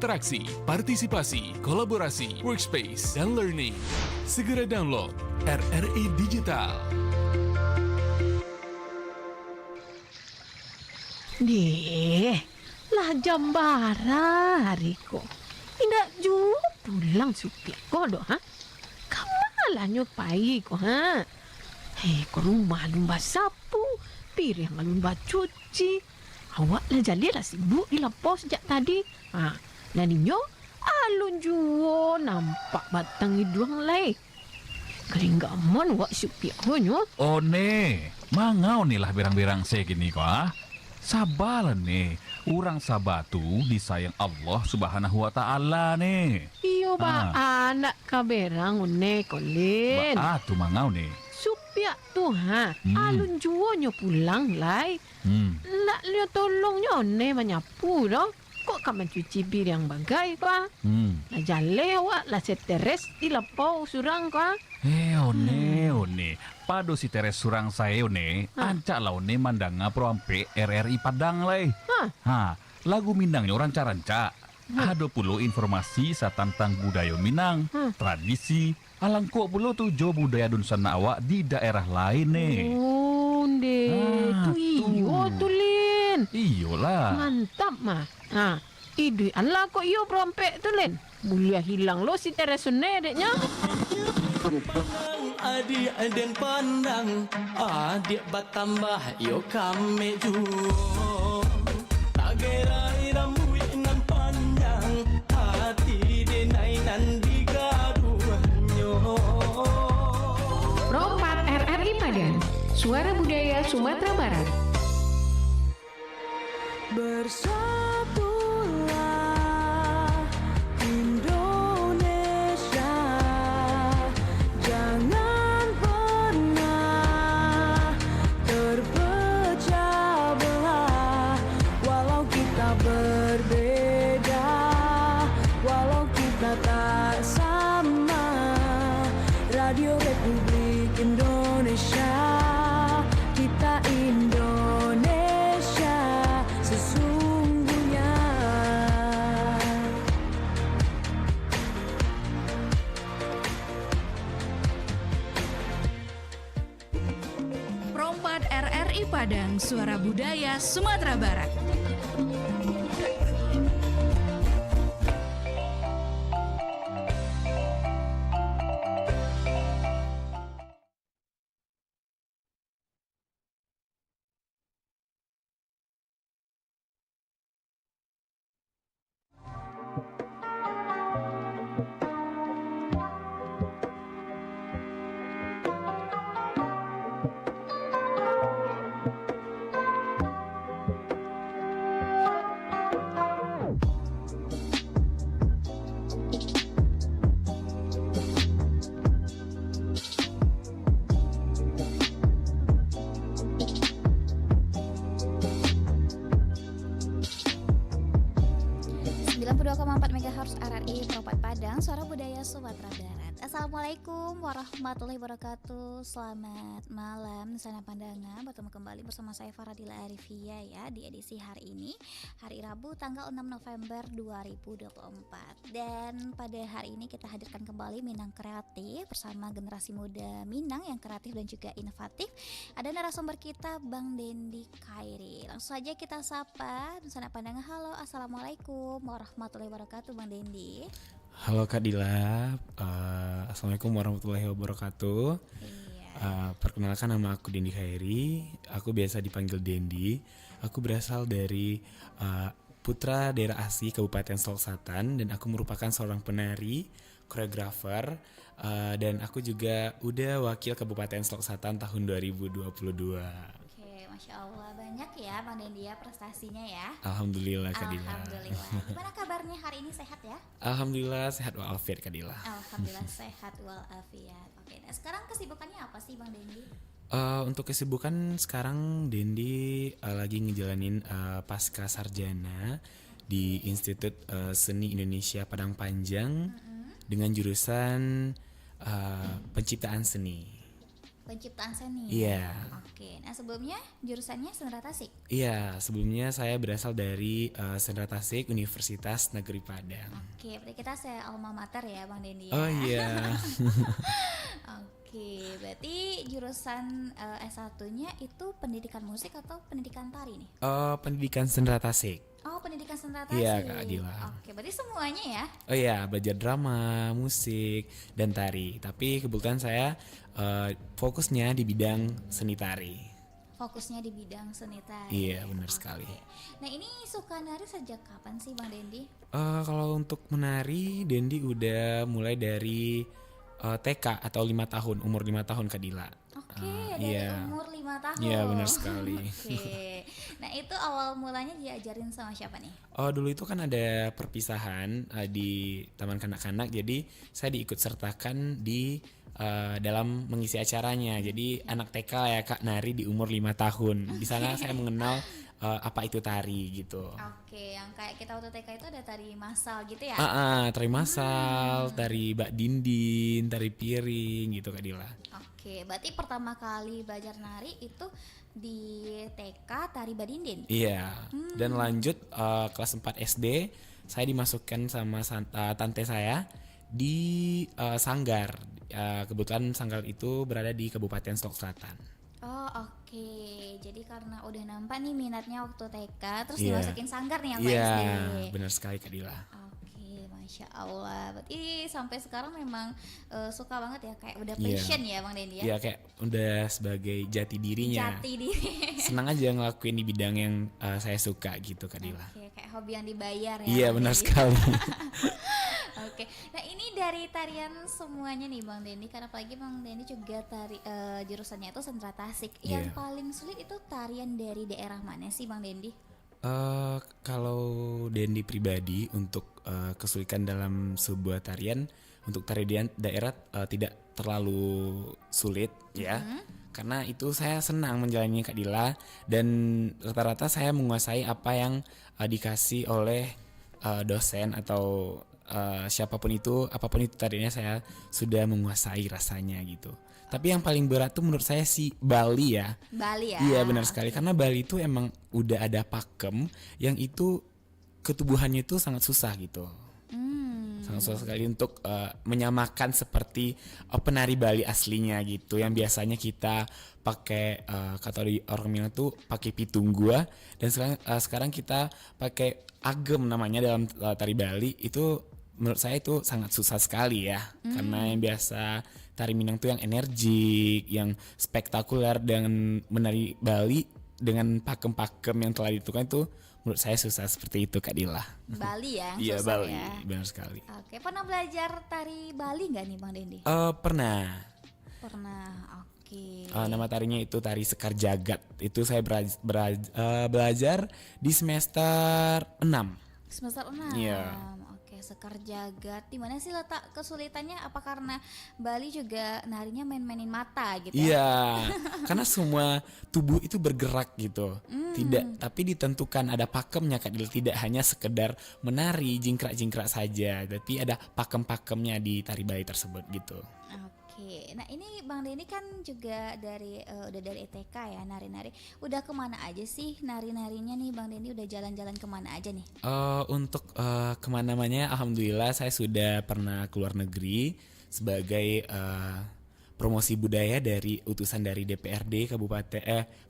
interaksi, partisipasi, kolaborasi, workspace, dan learning. Segera download RRI Digital. Deh, lah jam bara hariku. Tidak juga pulang supir kau doh, ha? Kamalah nyopai kau, ha? Ke rumah lumba sapu, piring lumba cuci. Awak lah jadi lah sibuk di lapau sejak tadi. Dan inyo, alun juo nampak batang hidung lai. Kering gamon wak supir kau nyo. Oh ne, mangau nih lah birang-birang segini kok ah. Sabalah nih, orang sabatu disayang Allah Subhanahu wa Ta'ala nih. Iyo ba anak kaberang une kolin. Tu mangau nih. Supia tu ha, alun juo nyo pulang lai. Nak lihat tolong nyo ne menyapu doh. Kok kamu cuci piring bagai kah? Lah jale awak lah seteres di lapau surang kah? One. Pado si teres surang saya one, ancak lah one mandanga proampe RRI Padang lai. Lagu Minangnya orang caranca. Ada puluh informasi sa tentang budaya Minang, tradisi, alangkok puluh tujuh budaya dunsana awak di daerah lain nih. Oh, tu iyo tulin. Iyalah. Mantap mah. Idui Allah kok iyo prompek tulin. Mulia hilang lo si teresune adeknya. Adik aden pandang, adik batambah yo kame juo. Tak gerai rambut nan panjang, hati denai nan digaduhanyo. Rompat RRI Padang, Suara Budaya Sumatera Barat. Bersatulah Indonesia, jangan pernah terpecah belah. Walau kita berbeda, walau kita tak sama, Radio Republik Indonesia, kita Indonesia sesungguhnya. Rompat RRI Padang, Suara Budaya Sumatera Barat. MHz RRI Rompat Padang, Suara Budaya Sumatera Barat. Assalamualaikum warahmatullahi wabarakatuh. Selamat malam Sana Pandangan. Bertemu kembali bersama saya Faradila Arifia ya di edisi hari ini, hari Rabu tanggal 6 November 2024. Dan pada hari ini kita hadirkan kembali Minang Kreatif bersama generasi muda Minang yang kreatif dan juga inovatif. Ada narasumber kita Bang Dendi Khairi. Langsung saja kita sapa Sana Pandangan. Halo, assalamualaikum warahmatullahi wabarakatuh Bang Dendi. Halo Kak Dila, assalamualaikum warahmatullahi wabarakatuh. Perkenalkan, nama aku Dendi Khairi. Aku biasa dipanggil Dendi. Aku berasal dari Putra Daerah Asih Kabupaten Selatan, dan aku merupakan seorang penari, koreografer, dan aku juga udah wakil Kabupaten Selatan tahun 2022. Masya Allah, banyak ya Bang Dendi ya prestasinya ya. Alhamdulillah Kak Dila. Alhamdulillah. Gimana kabarnya hari ini, sehat ya? Alhamdulillah sehat walafiat Kak Dila. Alhamdulillah sehat walafiat. Oke, nah sekarang kesibukannya apa sih Bang Dendi? Untuk kesibukan sekarang Dendi lagi ngejalanin pasca sarjana di Institut Seni Indonesia Padang Panjang dengan jurusan penciptaan seni. Penciptaan seni. Iya. Oke. Nah, sebelumnya jurusannya sendera tasik. Iya, sebelumnya saya berasal dari Sendera Tasik, Universitas Negeri Padang. Oke, berarti kita alma mater ya Bang Dendi ya. Oh iya. Oke, berarti jurusan S1-nya itu pendidikan musik atau pendidikan tari nih? Pendidikan Sendera Tasik. Oh, pendidikan sendera tasik. Iya, Kak Adila. Oke, berarti semuanya ya? Oh iya, belajar drama, musik, dan tari. Tapi kebetulan saya fokusnya di bidang seni tari. Fokusnya di bidang seni tari. Iya, benar sekali. Nah, ini suka nari sejak kapan sih Bang Dendi? Kalau untuk menari, Dendi udah mulai dari TK atau 5 tahun, umur 5 tahun Kak Dila. Oke, dari umur 5 tahun. Iya, benar sekali. Oke. Nah, itu awal mulanya diajarin sama siapa nih? Dulu itu kan ada perpisahan di Taman Kanak-kanak, jadi saya diikut sertakan di dalam mengisi acaranya. Jadi anak TK ya Kak, nari di umur 5 tahun. Di sana saya mengenal apa itu tari gitu. Oke, yang kayak kita waktu TK itu ada tari massal gitu ya? Tari massal, tari bak dinding, tari piring gitu Kak Dila. Oke, berarti pertama kali belajar nari itu di TK tari badindin? Iya, dan lanjut kelas 4 SD saya dimasukkan sama tante saya di sanggar. Kebetulan sanggar itu berada di Kabupaten Solok Selatan. Oh oke, jadi karena udah nampak nih minatnya waktu TK, terus Iya. dimasukin sanggar nih yang SD. Iya, benar sekali Kak Dila. Oke, Masya Allah. Berarti sampai sekarang memang suka banget ya, kayak udah Iya. passion ya Bang Dendi ya? Iya, kayak udah sebagai jati dirinya. Jati diri. Senang aja ngelakuin di bidang yang saya suka gitu Kak Dila. Oke, kayak hobi yang dibayar ya. Iya, Bang benar Dendi. sekali. Oke, nah ini dari tarian semuanya nih Bang Dendi, karena apalagi Bang Dendi juga jurusannya itu sendera tasik. Yang Iya. paling sulit itu tarian dari daerah mana sih Bang Dendi? Kalau Dendi pribadi untuk kesulitan dalam sebuah tarian, untuk tarian daerah tidak terlalu sulit ya. Karena itu saya senang menjalani Kak Dila, dan rata-rata saya menguasai apa yang dikasih oleh dosen atau siapapun itu, apapun itu tariannya saya sudah menguasai rasanya gitu. Tapi yang paling berat tuh menurut saya sih Bali ya. Bali ya? Iya benar sekali, karena Bali itu emang udah ada pakem yang itu ketubuhannya itu sangat susah gitu. Sangat susah sekali untuk menyamakan seperti penari Bali aslinya gitu, yang biasanya kita pakai kata orang bilang tuh pakai pitung gua, dan sekarang kita pakai agem namanya dalam tari Bali. Itu menurut saya itu sangat susah sekali ya, karena yang biasa tari Minang tuh yang energik, yang spektakuler, dengan menari Bali dengan pakem-pakem yang telah ditentukan itu menurut saya susah seperti itu Kak Dila. Bali ya? Iya, susah Bali, ya? benar sekali. Oke, pernah belajar tari Bali nggak nih Bang Dendi? Pernah. Pernah, oke. Nama tarinya itu tari Sekar Jagat. Itu saya belajar di semester 6. Semester 6. Iya. Oke, Sekar Jagat. Di mana sih letak kesulitannya? Apa karena Bali juga narinya main-mainin mata gitu ya? Iya, karena semua tubuh itu bergerak gitu. Tidak, tapi ditentukan ada pakemnya Kak Dila. Tidak hanya sekedar menari jingkrak-jingkrak saja, tapi ada pakem-pakemnya di tari Bali tersebut gitu. Oke, nah ini Bang Denny kan juga udah dari ETK ya, nari-nari. Udah kemana aja sih nari-narinya nih Bang Denny? Udah jalan-jalan kemana aja nih? Untuk kemana-mana, alhamdulillah saya sudah pernah keluar negeri sebagai promosi budaya dari utusan dari DPRD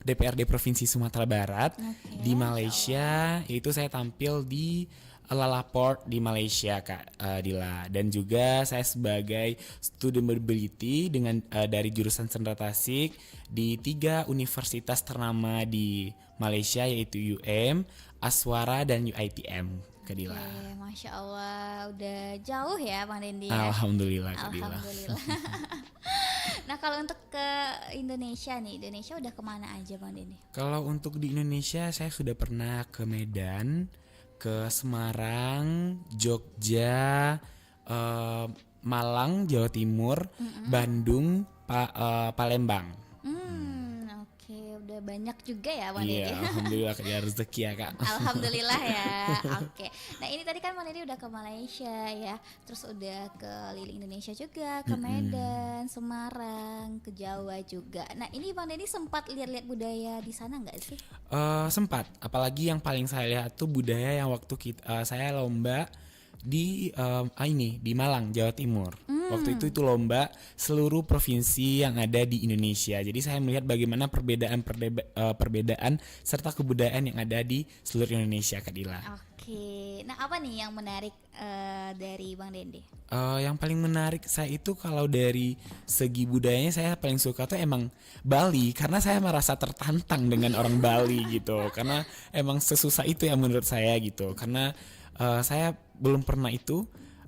DPRD Provinsi Sumatera Barat di Malaysia. Itu saya tampil di Lalaport di Malaysia Kak Dila, dan juga saya sebagai student mobility dari jurusan Sendera Tasik di 3 universitas ternama di Malaysia, yaitu UM, Aswara, dan UITM Kak Dila. Oke, Masya Allah, udah jauh ya Bang Dendi ya? Alhamdulillah Kak Dila. Alhamdulillah. Nah kalau untuk ke Indonesia nih, Indonesia udah kemana aja Bang Dendi? Kalau untuk di Indonesia saya sudah pernah ke Medan, ke Semarang, Jogja, Malang, Jawa Timur, Bandung, Palembang. Oke, udah banyak juga ya Bang Iya, Deddy. alhamdulillah Kak Dila, rezeki ya Kak. Alhamdulillah ya. Oke. Nah ini tadi kan Bang Deddy udah ke Malaysia ya, terus udah keliling Indonesia juga, ke Medan, Semarang, ke Jawa juga. Nah ini Bang Deddy sempat lihat-lihat budaya di sana nggak sih? Sempat, apalagi yang paling saya lihat tuh budaya yang waktu saya lomba di di Malang, Jawa Timur. Waktu itu lomba seluruh provinsi yang ada di Indonesia. Jadi saya melihat bagaimana perbedaan serta kebudayaan yang ada di seluruh Indonesia, Kak Dila. Oke. Nah apa nih yang menarik dari Bang Dendi? Yang paling menarik saya itu kalau dari segi budayanya saya paling suka tuh emang Bali, karena saya merasa tertantang dengan orang Bali gitu. Karena emang sesusah itu ya menurut saya gitu. Karena saya belum pernah itu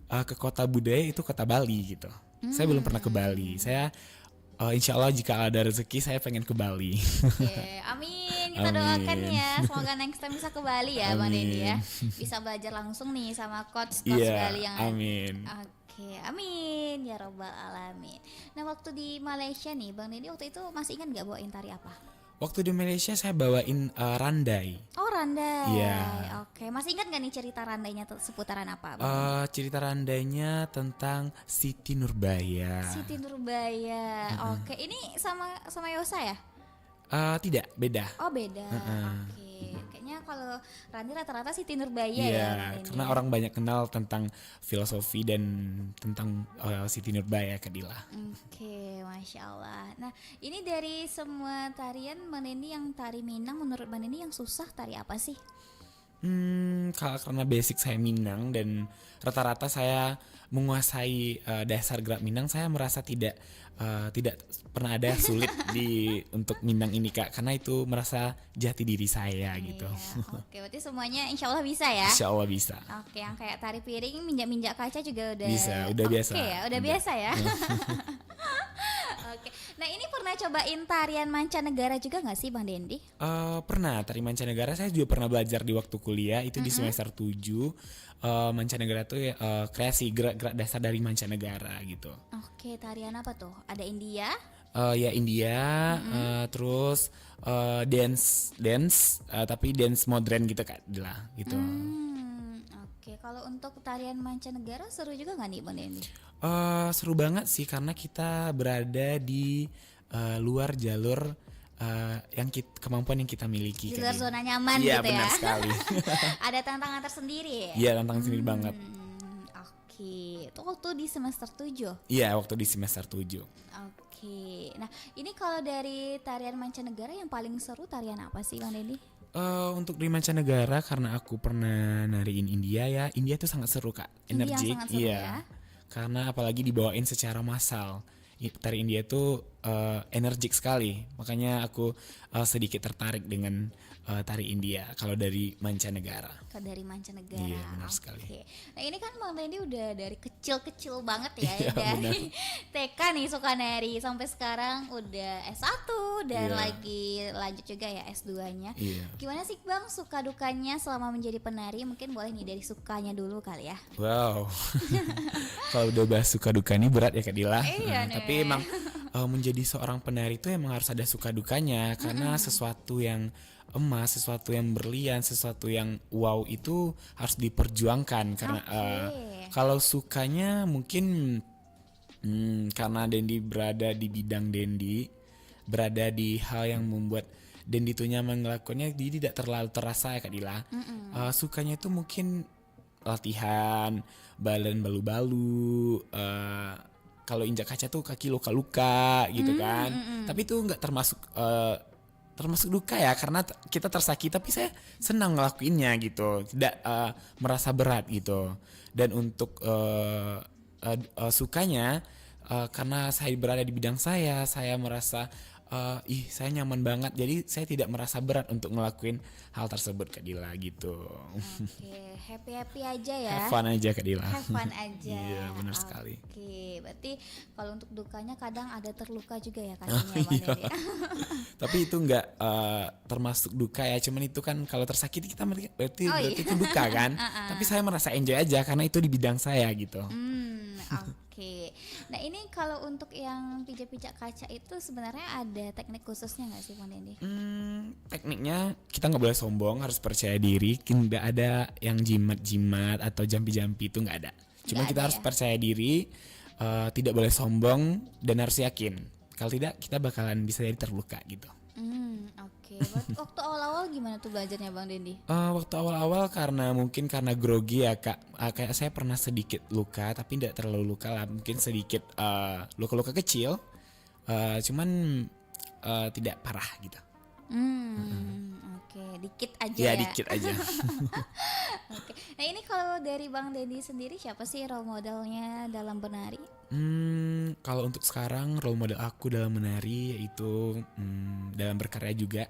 ke kota budaya itu kota Bali gitu. Saya belum pernah ke Bali. Saya insya Allah jika ada rezeki saya pengen ke Bali. Oke, amin. Kita doakan ya, semoga next time bisa ke Bali ya Bang Dendi ya. Bisa belajar langsung nih sama coach Bali yang amin. Oke, amin ya robbal alamin. Nah waktu di Malaysia nih Bang Dendi waktu itu masih ingat gak bawain tari apa? Waktu di Malaysia saya bawain randai. Oh randai. Iya. Oke, masih ingat gak nih cerita randainya seputaran apa? Cerita randainya tentang Siti Nurbaya. Siti Nurbaya. Oke, ini sama Yosa ya? Tidak, beda. Oh beda. Oke, kayaknya kalau Randi rata-rata Siti Nurbaya ya. Iya, karena orang banyak kenal tentang filosofi dan tentang Siti Nurbaya, Kak Dila. Oke, Masya Allah. Nah ini dari semua tarian Bang Dendi yang tari Minang, menurut Bang Dendi yang susah tari apa sih? Karena basic saya Minang dan rata-rata saya menguasai dasar gerak Minang, saya merasa tidak pernah ada sulit untuk Minang ini Kak, karena itu merasa jati diri saya gitu. Oke, berarti semuanya Insya Allah bisa ya? Insya Allah bisa. Oke, yang kayak tari piring, minjak kaca juga udah bisa, udah biasa. Oke ya, udah biasa ya. Oke, nah ini pernah cobain tarian mancanegara juga nggak sih Bang Dendi? Pernah, tari mancanegara saya juga pernah belajar di waktu kuliah itu di semester 7. Mancanegara tuh kreasi gerak-gerak dasar dari mancanegara gitu. Oke, tarian apa tuh? Ada India? Ya India, terus dance, tapi dance modern gitu Kak Dila gitu. Oke, kalau untuk tarian mancanegara seru juga nggak nih Bang Dendi? Seru banget sih karena kita berada di luar jalur kemampuan yang kita miliki. Di luar zona nyaman gitu ya. Iya ya. benar sekali. Ada tantangan tersendiri ya? Iya tantangan sendiri banget. Oke, itu waktu di semester 7? Iya waktu di semester 7. Oke, nah ini kalau dari tarian mancanegara yang paling seru tarian apa sih Bang Dendi? Untuk di mancanegara karena aku pernah nariin India ya, India tuh sangat seru Kak, energik. Iya. Karena apalagi dibawain secara massal. Tari India tuh energik sekali, makanya aku sedikit tertarik dengan tari India kalau dari mancanegara. Kalau dari mancanegara. Iya benar sekali. Nah ini kan Bang Dendi udah dari kecil banget ya, Iya, dari TK nih suka nari sampai sekarang udah S1 dan lagi lanjut juga ya S2-nya. Iya. Gimana sih Bang suka dukanya selama menjadi penari? Mungkin boleh nih dari sukanya dulu kali ya. Wow. Kalau udah bahas suka duka ini berat ya Kak Dila. Iya, tapi emang menjadi seorang penari itu emang harus ada suka dukanya karena sesuatu yang emas, sesuatu yang berlian, sesuatu yang wow itu harus diperjuangkan karena kalau sukanya mungkin karena Dendi berada di bidang Dendi, berada di hal yang membuat Dendi itu nyaman ngelakukannya, jadi tidak terlalu terasa ya Kak Dila. Sukanya itu mungkin latihan, balan balu-balu, kalau injak kaca tuh kaki luka-luka gitu kan. Tapi itu nggak termasuk duka ya karena kita tersakiti, tapi saya senang ngelakuinnya gitu, tidak merasa berat gitu. Dan untuk sukanya karena saya berada di bidang saya merasa saya nyaman banget, jadi saya tidak merasa berat untuk ngelakuin hal tersebut Kak Dila gitu. Oke, happy aja ya. Have fun aja Kak Dila. Have fun aja. Iya benar sekali. Oke, berarti kalau untuk dukanya kadang ada terluka juga ya kakinya ya. Tapi itu nggak termasuk duka ya, cuman itu kan kalau tersakiti kita berarti itu duka kan. Tapi saya merasa enjoy aja karena itu di bidang saya gitu. Oke. Nah ini kalau untuk yang pijat-pijat kaca itu sebenarnya ada teknik khususnya nggak sih Bang Dendi? Tekniknya kita nggak boleh sombong, harus percaya diri. Tidak ada yang jimat-jimat atau jampi-jampi, itu nggak ada. Cuma Nggak kita ada harus ya? percaya diri, tidak boleh sombong dan harus yakin. Kalau tidak kita bakalan bisa jadi terluka gitu. Oke. Waktu awal-awal gimana tuh belajarnya Bang Dendi? Waktu awal-awal karena grogi ya Kak. Kayak saya pernah sedikit luka, tapi tidak terlalu luka lah. Mungkin sedikit luka-luka kecil, cuman tidak parah gitu. Oke, dikit aja Ya ya. dikit aja. Oke. Nah ini kalau dari Bang Dendi sendiri siapa sih role modelnya dalam menari? Kalau untuk sekarang role model aku dalam menari yaitu dalam berkarya juga.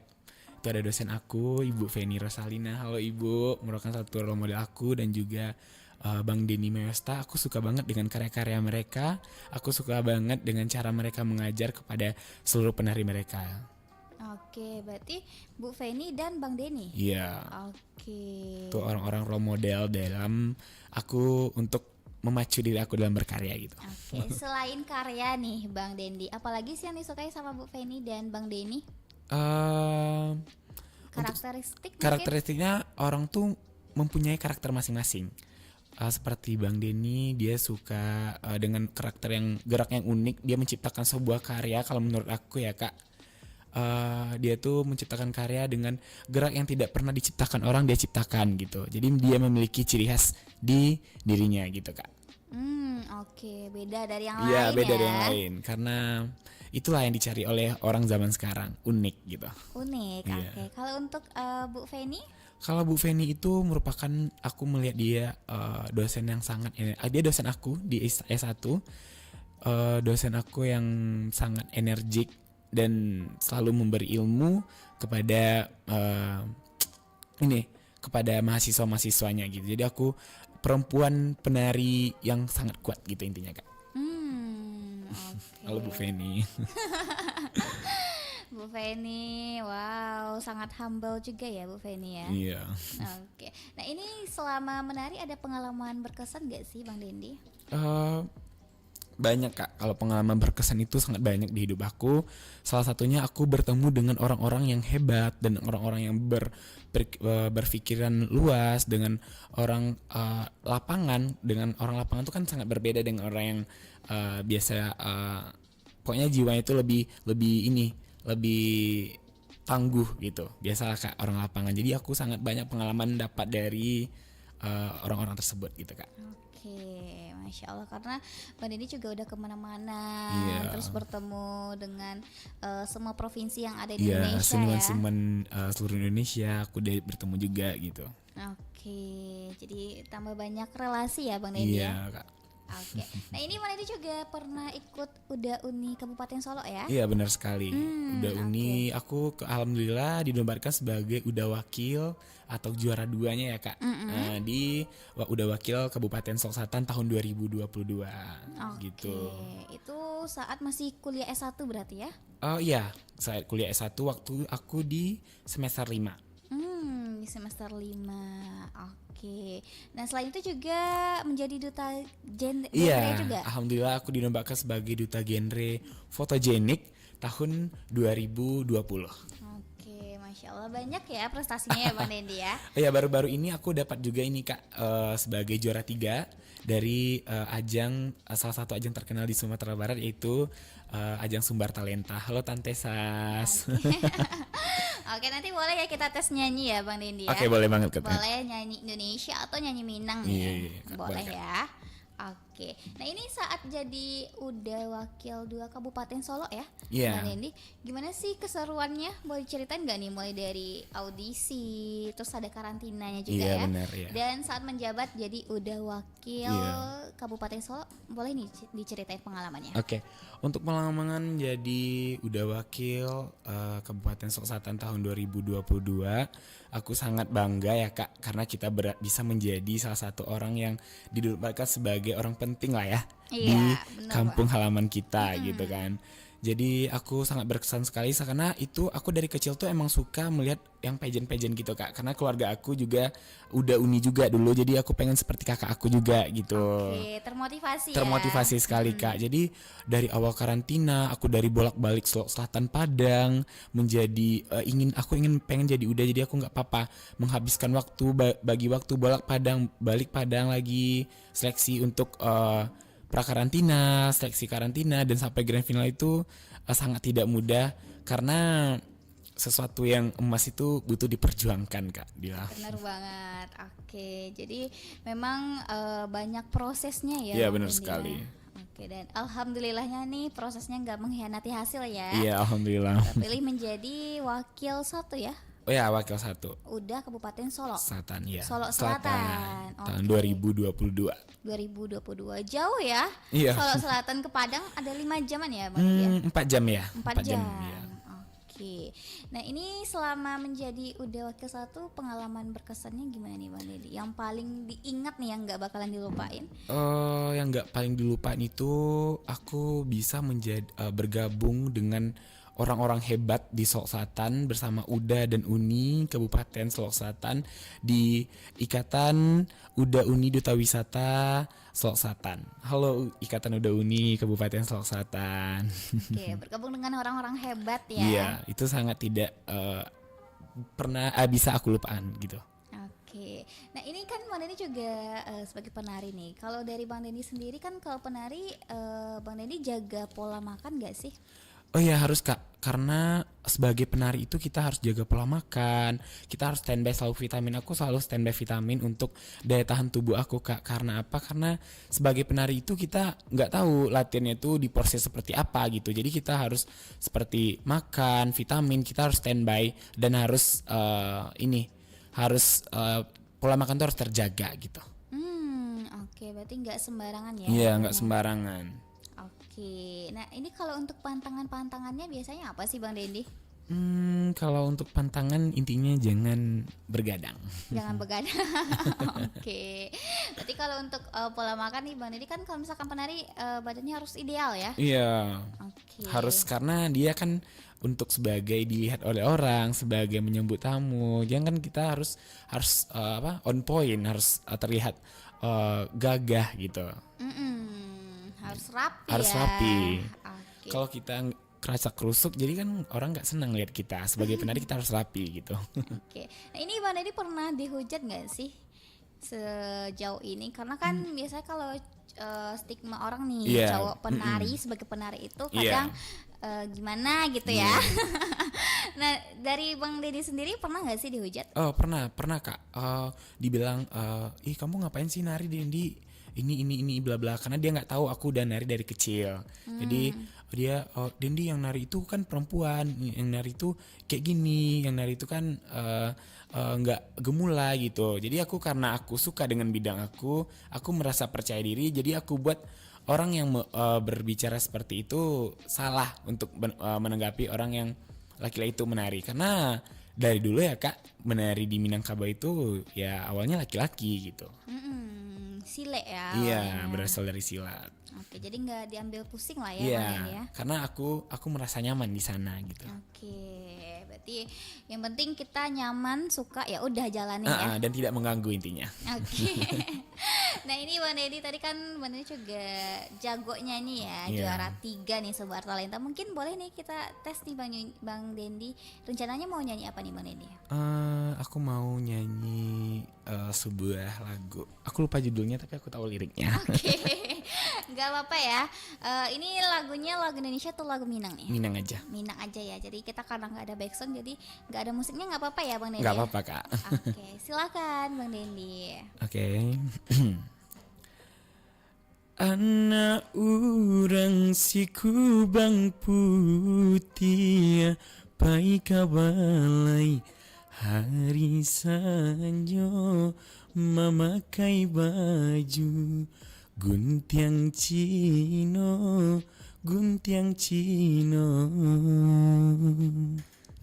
Itu ada dosen aku, Ibu Feni Rosalina. Halo Ibu, merupakan satu role model aku, dan juga Bang Denny Mewesta. Aku suka banget dengan karya-karya mereka. Aku suka banget dengan cara mereka mengajar kepada seluruh penari mereka. Oke, berarti Bu Feni dan Bang Denny. Iya. Oke. Itu orang-orang role model dalam aku untuk memacu diri aku dalam berkarya gitu. Oke, selain karya nih Bang Dendi, apalagi sih yang disukai sama Bu Feni dan Bang Denny? Karakteristiknya orang tuh mempunyai karakter masing-masing. Seperti Bang Denny, dia suka dengan karakter yang gerak yang unik. Dia menciptakan sebuah karya, kalau menurut aku ya Kak, dia tuh menciptakan karya dengan gerak yang tidak pernah diciptakan orang, dia ciptakan gitu. Jadi dia memiliki ciri khas di dirinya gitu Kak. Oke, beda dari yang Iya, lain beda ya. dari yang lain, karena itulah yang dicari oleh orang zaman sekarang, unik gitu. Unik. Iya. Oke. Kalau untuk Bu Feni? Kalau Bu Feni itu merupakan, aku melihat dia dosen yang sangat, dia dosen aku di S1, dosen aku yang sangat energik dan selalu memberi ilmu kepada kepada mahasiswa-mahasiswanya gitu. Jadi aku perempuan penari yang sangat kuat gitu intinya Kak. Oke. Halo Bu Feni. Bu Feni, wow, sangat humble juga ya Bu Feni ya. Iya. Oke. Nah ini selama menari ada pengalaman berkesan gak sih Bang Dendi? Banyak Kak, kalau pengalaman berkesan itu sangat banyak di hidup aku. Salah satunya aku bertemu dengan orang-orang yang hebat dan orang-orang yang berpikiran luas, dengan orang lapangan. Dengan orang lapangan itu kan sangat berbeda dengan orang yang biasa. Pokoknya jiwanya itu lebih tangguh gitu. Biasalah Kak, orang lapangan. Jadi aku sangat banyak pengalaman dapat dari orang-orang tersebut gitu Kak. Oke, Masya Allah, karena Bang Dendi juga udah kemana-mana, Iya. terus bertemu dengan semua provinsi yang ada di Iya, Indonesia ya. seniman seluruh Indonesia aku bertemu juga gitu. Oke, jadi tambah banyak relasi ya Bang Dendi ya. Iya Kak. Oke, nah ini Bang Dendi juga pernah ikut UDA Uni Kabupaten Solo ya? Iya benar sekali. Udah oke. Uni, aku alhamdulillah dinobatkan sebagai udah wakil atau juara 2-nya ya Kak. Di udah wakil Kabupaten Solo Selatan tahun 2022 gitu. Oke, itu saat masih kuliah S1 berarti ya? Oh iya, saat kuliah S1 waktu aku di semester 5. Di semester 5. Oke. Nah, selain itu juga menjadi duta genre Iya, juga. alhamdulillah aku dinobatkan sebagai duta genre fotogenik tahun 2020. Oke, Masya Allah, banyak ya prestasinya ya Bang Dendi ya. Ya baru-baru ini aku dapat juga ini Kak, sebagai juara 3 dari ajang, salah satu ajang terkenal di Sumatera Barat, yaitu ajang Sumbar Talenta. Halo Tante Sas. Oke, nanti boleh ya kita tes nyanyi ya Bang Dendi ya. Oke, boleh banget Kak. Boleh nyanyi Indonesia atau nyanyi Minang Iya, nih. iya, Boleh boleh, Kak. ya. Oke. Nah, ini saat jadi udah wakil 2 Kabupaten Solo ya. Iya. Bang Dendi, gimana sih keseruannya? Boleh ceritain gak nih, mulai dari audisi, terus ada karantinanya juga Iya, ya. benar, iya. Dan saat menjabat jadi udah wakil Iya. Kabupaten Solo, boleh nih diceritain pengalamannya? Oke, untuk pengalaman jadi udah wakil Kabupaten Solo Selatan tahun 2022, aku sangat bangga ya Kak, karena kita bisa menjadi salah satu orang yang dinobatkan sebagai orang penting lah ya Iya, di benar, kampung halaman kita gitu kan. Jadi aku sangat berkesan sekali karena itu aku dari kecil tuh emang suka melihat yang pageant-pageant gitu Kak. Karena keluarga aku juga udah uni juga dulu, jadi aku pengen seperti kakak aku juga gitu. Oke, termotivasi ya. Termotivasi sekali Kak. Jadi dari awal karantina aku dari bolak-balik Selatan Padang menjadi pengen jadi udah, jadi aku nggak apa-apa menghabiskan waktu bagi waktu balik Padang lagi seleksi untuk prakarantina, seleksi karantina, dan sampai grand final itu sangat tidak mudah karena sesuatu yang emas itu butuh diperjuangkan Kak Dila. Benar banget. Oke, jadi memang banyak prosesnya ya. Iya Bang benar Dendi, sekali. ya. Oke, dan alhamdulillahnya nih prosesnya nggak mengkhianati hasil ya. Iya alhamdulillah. Terpilih menjadi wakil 1 ya. Oh ya, wakil 1 Udah Kabupaten Solo. Selatan ya. Solo Selatan. Tahun Oke. 2022. 2022 jauh ya. Iya. Solo Selatan ke Padang ada 5 jaman ya Bang Dendi ya? 4 jam ya. 4 jam. Ya. Oke. Nah, ini selama menjadi udah wakil 1, pengalaman berkesannya gimana nih Bang Dedi? Yang paling diingat nih yang nggak bakalan dilupain? Yang nggak paling dilupain itu aku bisa bergabung dengan orang-orang hebat di Solo Selatan bersama UDA dan UNI Kabupaten Solo Selatan di Ikatan UDA Uni Duta Wisata Solo Selatan. Halo Ikatan UDA Uni Kabupaten Solo Selatan. Oke, bergabung dengan orang-orang hebat ya. Iya, itu sangat tidak pernah bisa aku lupakan gitu. Oke, nah ini kan Bang Denny juga sebagai penari nih. Kalau dari Bang Denny sendiri kan kalau penari, Bang Denny jaga pola makan gak sih? Oh ya harus Kak, karena sebagai penari itu kita harus jaga pola makan, kita harus standby selalu vitamin. Aku selalu standby vitamin untuk daya tahan tubuh aku Kak. Karena apa? Karena sebagai penari itu kita nggak tahu latihannya itu di porsi seperti apa gitu. Jadi kita harus seperti makan, vitamin, kita harus standby dan harus pola makan itu harus terjaga gitu. Oke, berarti nggak sembarangan ya? Iya, nggak sembarangan. Oke, nah ini kalau untuk pantangannya biasanya apa sih Bang Dendi? Kalau untuk pantangan intinya jangan bergadang. Jangan begadang. Oke. Berarti kalau untuk pola makan nih Bang Dendi kan kalau misalkan penari badannya harus ideal ya? Iya. Oke. Harus, karena dia kan untuk sebagai dilihat oleh orang, sebagai menyambut tamu. Jangan kan kita harus on point, harus terlihat gagah gitu. Harus rapi Harus ya. rapi. Oke. Kalau kita kerasa kerusuk, jadi kan orang nggak senang lihat kita. Sebagai penari kita harus rapi gitu. Oke. Nah ini Bang Dendi pernah dihujat nggak sih sejauh ini? Karena kan biasanya kalau stigma orang nih cowok penari sebagai penari itu kadang gimana gitu ya. Nah dari Bang Dendi sendiri pernah nggak sih dihujat? Oh pernah Kak. Dibilang ih kamu ngapain sih nari Dendi? Ini bla bla, karena dia nggak tahu aku udah nari dari kecil. Jadi dia Dendi yang nari itu kan perempuan, yang nari itu kayak gini, yang nari itu kan nggak gemula gitu. Jadi karena aku suka dengan bidang aku merasa percaya diri. Jadi aku buat orang yang berbicara seperti itu salah untuk menanggapi orang yang laki-laki itu menari. Karena dari dulu ya Kak, menari di Minangkabau itu ya awalnya laki-laki gitu. Silet ya. Iya, berasal dari silat. Oke, jadi nggak diambil pusing lah ya. Iya, Bang Dendi ya. karena aku merasa nyaman di sana gitu. Oke, berarti yang penting kita nyaman, suka ya udah jalanin ya. Dan tidak mengganggu intinya. Oke. Nah ini Bang Dendi tadi kan Bang Dendi juga jagonya nih ya, Iya. juara 3 nih Sebuah Talenta. Mungkin boleh nih kita tes nih Bang Dendi. Rencananya mau nyanyi apa nih Bang Dendi? Aku mau nyanyi sebuah lagu. Aku lupa judulnya tapi aku tahu liriknya. Oke. Gak apa-apa ya. Ini lagunya lagu Indonesia atau lagu Minang nih? Minang aja. Minang aja ya. Jadi kita karena nggak ada backsound jadi nggak ada musiknya nggak apa-apa ya Bang Dendi. Gak ya? apa-apa Kak. Oke, silakan Bang Dendi. Oke. Anak urang si kubang putih pai kabalai hari sanjo memakai baju guntiang Cino.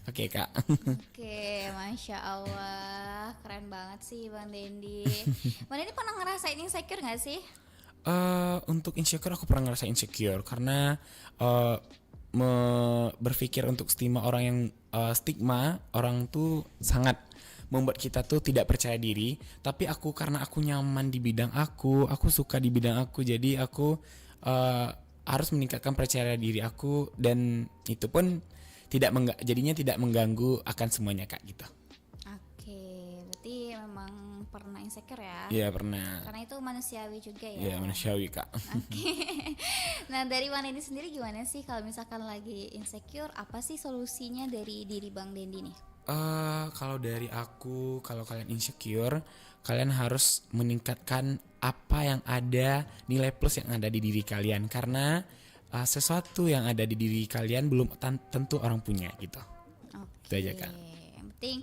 Oke Kak. Oke, Masya Allah, keren banget sih Bang Dendi. Bang Dendi pernah ngerasain insecure gak sih? Untuk insecure aku pernah ngerasa insecure karena berpikir untuk stigma orang tuh sangat membuat kita tuh tidak percaya diri. Tapi karena aku nyaman di bidang aku suka di bidang aku, jadi aku harus meningkatkan percaya diri aku, dan itu pun jadinya tidak mengganggu akan semuanya Kak gitu. Oke, berarti memang pernah insecure ya? Iya pernah. Karena itu manusiawi juga ya? Iya manusiawi Kak. Oke. Nah dari Bang Dendi sendiri gimana sih kalau misalkan lagi insecure, apa sih solusinya dari diri Bang Dendi nih? Kalau dari aku, kalau kalian insecure, kalian harus meningkatkan apa yang ada, nilai plus yang ada di diri kalian, karena sesuatu yang ada di diri kalian belum tentu orang punya gitu. Oke. Itu aja Kak. Yang penting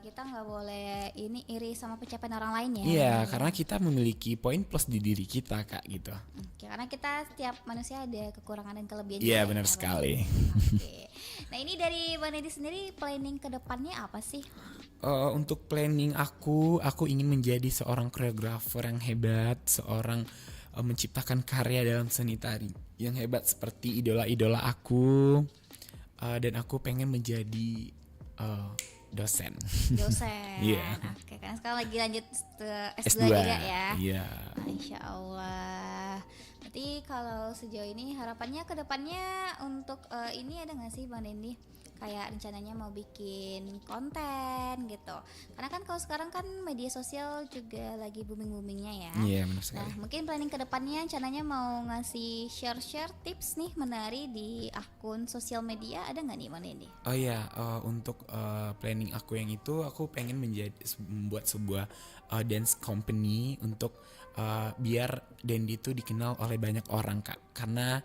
kita nggak boleh iri sama pencapaian orang lain ya. Iya, karena kita memiliki poin plus di diri kita Kak gitu. Oke, karena kita setiap manusia ada kekurangan dan kelebihan. Iya juga, benar ya, sekali. Oke. Nah ini dari Bang Dendi sendiri planning ke depannya apa sih? Untuk planning aku ingin menjadi seorang koreografer yang hebat, seorang menciptakan karya dalam seni tari yang hebat seperti idola-idola aku, dan aku pengen menjadi dosen. Iya. Oke, karena sekarang lagi lanjut S2 S2 juga ya. Iya. Masya Allah. Berarti kalau sejauh ini harapannya ke depannya untuk ini ada nggak sih Bang Dendi? Kayak rencananya mau bikin konten gitu. Karena kan kalau sekarang kan media sosial juga lagi booming-boomingnya ya. Iya benar sekali. Nah mungkin planning ke depannya rencananya mau ngasih share-share tips nih menari di akun sosial media, ada nggak nih Bang Dendi? Oh iya, untuk planning aku yang itu, aku pengen membuat sebuah dance company untuk biar Dendi itu dikenal oleh banyak orang Kak. Karena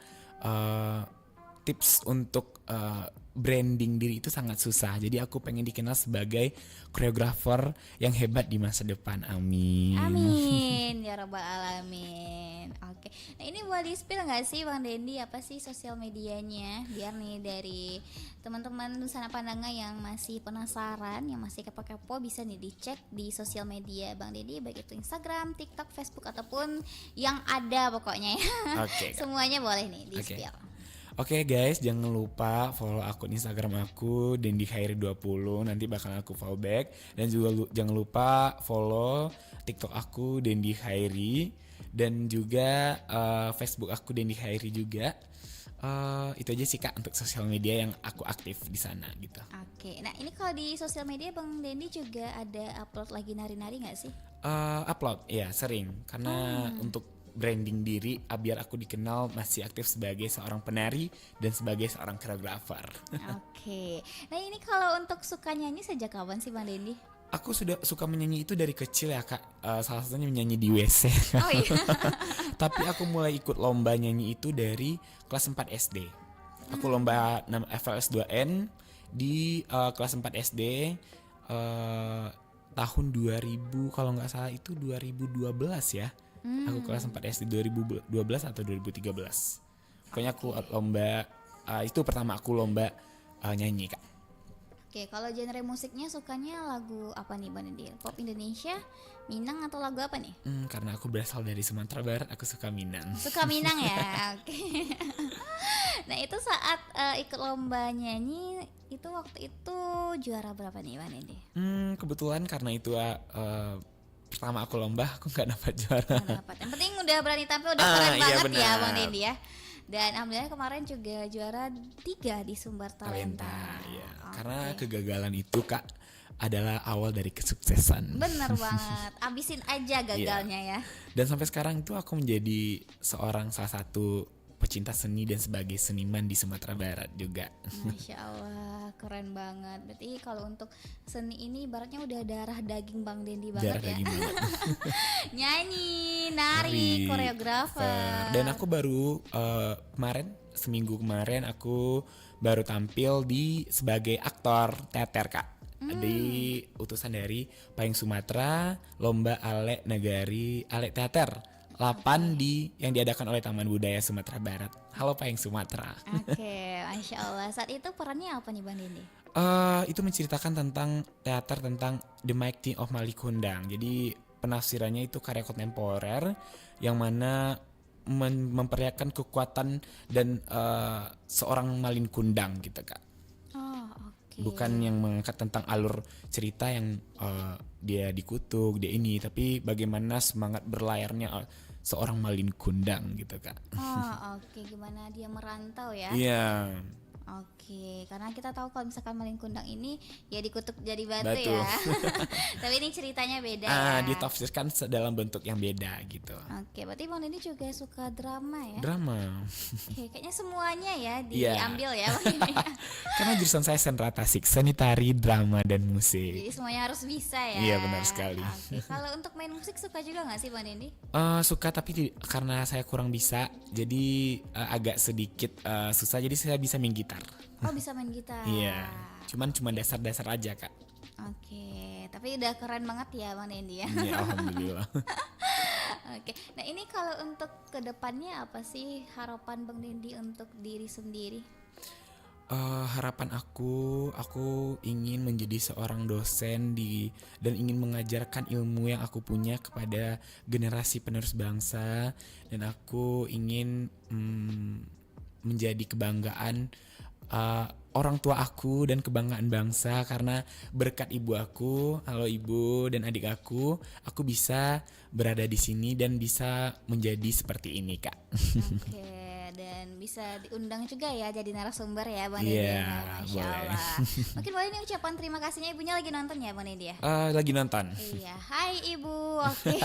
tips untuk branding diri itu sangat susah. Jadi aku pengen dikenal sebagai koreografer yang hebat di masa depan. Amin. Amin ya rabbal alamin. Oke. Nah ini boleh di-spill nggak sih Bang Dendi apa sih sosial medianya, biar nih dari teman-teman Nusana Pandanga yang masih penasaran, yang masih kepo-kepo bisa nih dicek di sosial media Bang Dendi, baik itu Instagram, TikTok, Facebook ataupun yang ada pokoknya ya. Oke. Semuanya boleh nih di-spill. Oke guys, jangan lupa follow akun Instagram aku DendiKhairi20, nanti bakal aku follow back. Dan juga jangan lupa follow TikTok aku Dendi Khairi, dan juga Facebook aku Dendi Khairi juga. Itu aja sih Kak untuk sosial media yang aku aktif di sana gitu. Oke, nah ini kalau di sosial media Bang Dendi juga ada upload lagi nari-nari nggak sih? Upload, ya sering, karena untuk branding diri biar aku dikenal masih aktif sebagai seorang penari dan sebagai seorang koreografer. Oke. Nah ini kalau untuk suka nyanyi sejak kapan sih Bang Dendi? Aku sudah suka menyanyi itu dari kecil ya Kak. Salah satunya menyanyi di WC. Oh iya. Tapi aku mulai ikut lomba nyanyi itu dari kelas 4 SD. Aku lomba FLS 2N di kelas 4 SD tahun 2000, kalau nggak salah itu 2012 ya. Aku kelas 4 SD 2012 atau 2013. Pokoknya aku lomba, itu pertama aku lomba nyanyi Kak. Oke, kalau genre musiknya sukanya lagu apa nih Bang Dendi? Pop Indonesia, Minang atau lagu apa nih? Karena aku berasal dari Sumatera Barat, aku suka Minang. Suka Minang ya, oke. Nah itu saat ikut lomba nyanyi, itu waktu itu juara berapa nih Bang Dendi? Kebetulan karena itu pertama aku lomba, aku nggak dapat juara. Yang penting udah berani tampil, udah keren iya banget benar. ya Bang Dendi ya. Dan alhamdulillah kemarin juga juara 3 di Sumber Talenta. Ya. Oke. Karena kegagalan itu Kak adalah awal dari kesuksesan. Bener banget, abisin aja gagalnya ya. Dan sampai sekarang itu aku menjadi salah satu pecinta seni dan sebagai seniman di Sumatera Barat juga. Masya Allah, keren banget. Berarti kalau untuk seni ini ibaratnya udah darah daging Bang Dendi banget Darah ya. daging banget. Nyanyi, nari, koreografer. Dan aku baru seminggu kemarin aku baru tampil sebagai aktor teater Kak. Di utusan dari Payung Sumatera, lomba Ale Teater 8 yang diadakan oleh Taman Budaya Sumatera Barat. Halo Payung Sumatera. Oke, Masya Allah. Saat itu perannya apa nih Bang Dendi? Itu menceritakan tentang teater tentang The Making of Malik Kundang. Jadi penafsirannya itu karya kontemporer yang mana memperlihatkan kekuatan dan seorang Malin Kundang gitu Kak. Oh, oke. Bukan yang mengangkat tentang alur cerita yang dia dikutuk, dia ini, tapi bagaimana semangat berlayarnya seorang Malin Kundang gitu Kak. Oh, oke. Gimana dia merantau ya? Iya. Oke, karena kita tahu kalau misalkan Malin Kundang ini ya dikutuk jadi batu Batu. ya. Tapi ini ceritanya beda ya. Ditafsirkan dalam bentuk yang beda gitu. Oke, berarti Bang Dendi juga suka drama ya? Drama. Oke, kayaknya semuanya ya Iya. diambil ya Bang Dendi. Karena jurusan saya sentra tasik, seni tari, drama, dan musik. Jadi semuanya harus bisa ya. Iya, benar sekali. Oke, kalau untuk main musik suka juga nggak sih Bang Dendi? Suka tapi karena saya kurang bisa, jadi agak sedikit susah. Jadi saya bisa main gitar. Oh, bisa main gitar. Iya, cuman dasar-dasar aja Kak. Oke, tapi udah keren banget ya Bang Dendi ya. Iya, alhamdulillah. Oke, nah ini kalau untuk kedepannya apa sih harapan Bang Dendi untuk diri sendiri? Harapan aku ingin menjadi seorang dosen dan ingin mengajarkan ilmu yang aku punya kepada generasi penerus bangsa, dan aku ingin menjadi kebanggaan orang tua aku dan kebanggaan bangsa, karena berkat ibu aku, halo ibu dan adik aku bisa berada di sini dan bisa menjadi seperti ini Kak. Oke, dan bisa diundang juga ya jadi narasumber ya Bang Dendi. Iya, Masya boleh. Allah. Mungkin boleh nih ucapan terima kasihnya, ibunya lagi nonton ya Bang Dendi ya? Lagi nonton. Iya, hai ibu. Oke.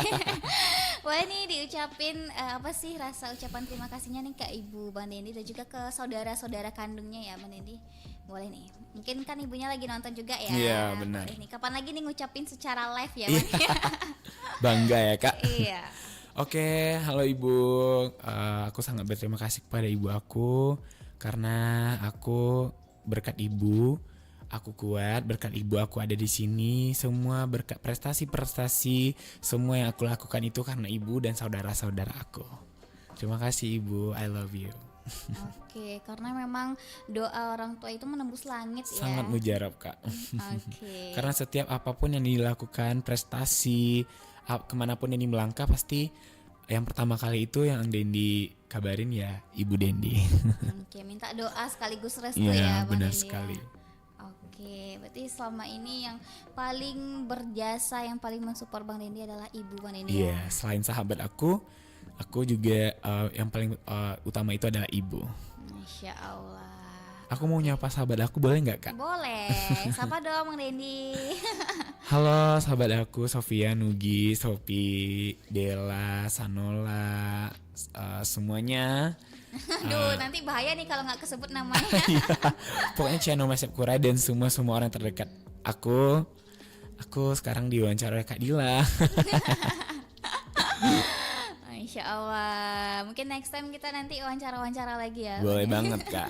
Boleh nih diucapin apa sih rasa ucapan terima kasihnya nih ke ibu Bang Dendi dan juga ke saudara-saudara kandungnya ya Bang Dendi. Boleh nih. Mungkin kan ibunya lagi nonton juga ya. Iya, benar. Boleh nih. Kapan lagi nih ngucapin secara live ya Iya. Bang Dendi? Bangga ya Kak. Iya. Oke, halo ibu. Aku sangat berterima kasih kepada ibu aku, karena aku berkat ibu aku kuat, berkat ibu aku ada di sini. Semua berkat prestasi semua yang aku lakukan itu karena ibu dan saudara-saudara aku. Terima kasih ibu, I love you. Oke, karena memang doa orang tua itu menembus langit ya. Sangat mujarab Kak. Oke. Karena setiap apapun yang dilakukan, prestasi kemanapun Dendi melangkah, pasti yang pertama kali itu yang Dendi kabarin ya ibu Dendi. Oke, minta doa sekaligus restu Iya, ya Bang benar Dendi ya. sekali. Oke, berarti selama ini yang paling berjasa, yang paling mensupport Bang Dendi adalah ibu Bang Dendi. Iya, Ya? selain sahabat aku juga yang paling utama itu adalah ibu. Masya Allah. Aku mau nyapa sahabat aku, boleh nggak Kak? Boleh, sapa dong Bang Dendi. Halo sahabat aku, Sofia, Nugi, Sopi, Dela, Sanola, semuanya. Aduh, nanti bahaya nih kalau nggak kesebut namanya. Iya, pokoknya Ciano Masep Kura dan semua orang terdekat aku. Aku sekarang diwawancara oleh Kak Dila. Masya Allah. Mungkin next time kita nanti wawancara lagi ya. Boleh Bang Dendi. banget Kak.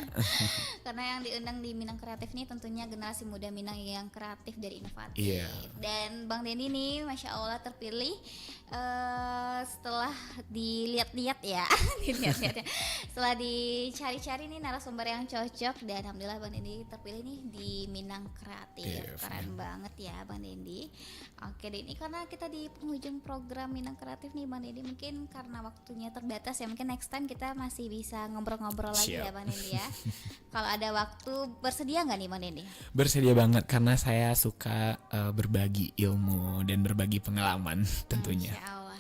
Karena yang diundang di Minang Kreatif nih tentunya generasi muda Minang yang kreatif dan inovatif. Iya. Dan Bang Dendi nih, Masya Allah terpilih setelah dilihat-lihat ya, dilihat-lihat ya. Setelah dicari-cari nih narasumber yang cocok, dan alhamdulillah Bang Dendi terpilih nih di Minang Kreatif. Iya, Keren banget ya Bang Dendi. Oke deh, ini karena kita di penghujung program Minang Kreatif nih Bang Dendi, mungkin karena waktunya terbatas ya, mungkin next time kita masih bisa ngobrol-ngobrol lagi ya Bang Dendi ya. Kalau ada waktu, bersedia nggak nih Bang Dendi? Bersedia banget, karena saya suka berbagi ilmu dan berbagi pengalaman tentunya. Masya Allah.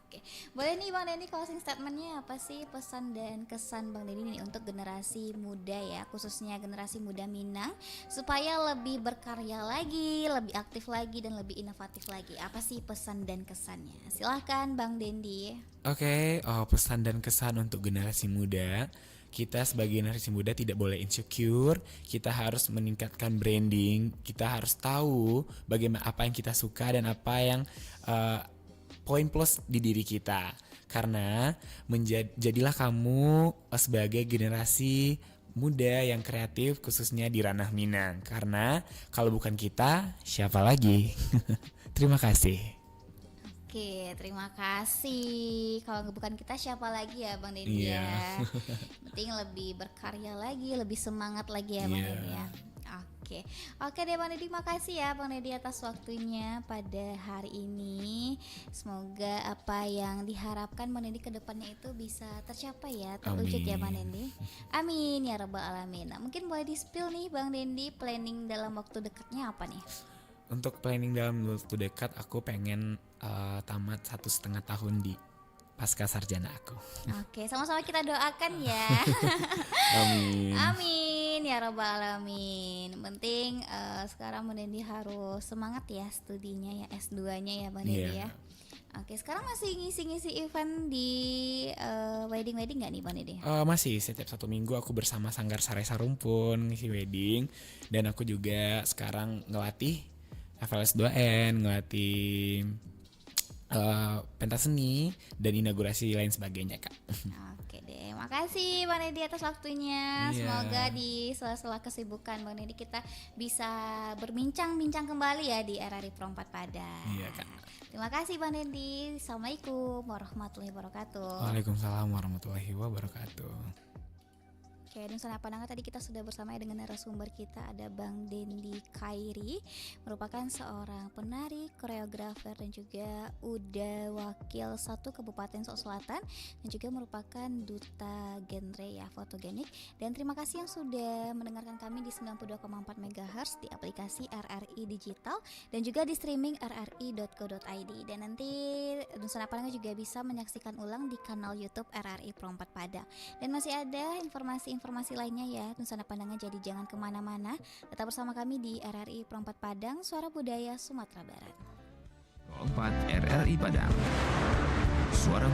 Oke. Boleh nih Bang Dendi closing statementnya apa sih, pesan dan kesan Bang Dendi nih untuk generasi muda ya, khususnya generasi muda Minang, supaya lebih berkarya lagi, lebih aktif lagi, dan lebih inovatif lagi. Apa sih pesan dan kesannya? Silahkan Bang Dendi. Oke, pesan dan kesan untuk generasi muda. Kita sebagai generasi muda tidak boleh insecure. Kita harus meningkatkan branding. Kita harus tahu bagaimana apa yang kita suka dan apa yang poin plus di diri kita. Karena jadilah kamu sebagai generasi muda yang kreatif, khususnya di ranah Minang. Karena kalau bukan kita, siapa lagi? Terima kasih. Oke, terima kasih. Kalau bukan kita siapa lagi ya Bang Dendi Iya. ya. Penting lebih berkarya lagi, lebih semangat lagi ya Bang Iya. Dendi ya. Oke, oke deh Bang Deddy, makasih ya Bang Deddy atas waktunya pada hari ini. Semoga apa yang diharapkan Bang Deddy ke depannya itu bisa tercapai ya, terwujud ya Bang Deddy. Amin ya rabbal alamin. Nah, mungkin boleh di-spill nih Bang Deddy, planning dalam waktu dekatnya apa nih? Untuk planning dalam waktu dekat, aku pengen tamat 1,5 tahun di pasca sarjana aku. Oke, sama-sama kita doakan ya. Amin. Amin ya rabbal alamin. Penting sekarang Bang Deddy harus semangat ya studinya ya, S2-nya ya Bang Deddy ya. Oke, sekarang masih ngisi-ngisi event di wedding-wedding nggak nih Bang Deddy? Masih, setiap 1 minggu aku bersama Sanggar Saresa Rumpun ngisi wedding. Dan aku juga sekarang ngelatih FLS 2N, ngelatih pentas seni dan inaugurasi lain sebagainya Kak. Oke deh, makasih Bang Deddy atas waktunya. Semoga di sela-sela kesibukan Bang Deddy kita bisa berbincang-bincang kembali ya di RRI Pro 4 Padang. Iya Kak. Terima kasih Bang Deddy. Assalamualaikum warahmatullahi wabarakatuh. Waalaikumsalam warahmatullahi wabarakatuh. Oke, dan Nusana Pandangan tadi kita sudah bersama dengan narasumber kita, ada Bang Dendi Khairi, merupakan seorang penari, koreografer dan juga udah wakil 1 Kabupaten Sok Selatan dan juga merupakan duta genre ya fotogenik. Dan terima kasih yang sudah mendengarkan kami di 92,4 MHz di aplikasi RRI Digital dan juga di streaming rri.co.id. Dan nanti Nusana Pandangan juga bisa menyaksikan ulang di kanal YouTube RRI Pro 4 Padang. Dan masih ada informasi lainnya ya, Nusana Pandangan, jadi jangan kemana-mana, tetap bersama kami di RRI Pro 4 Padang, Suara Budaya Sumatera Barat. 4 RRI Padang, Suara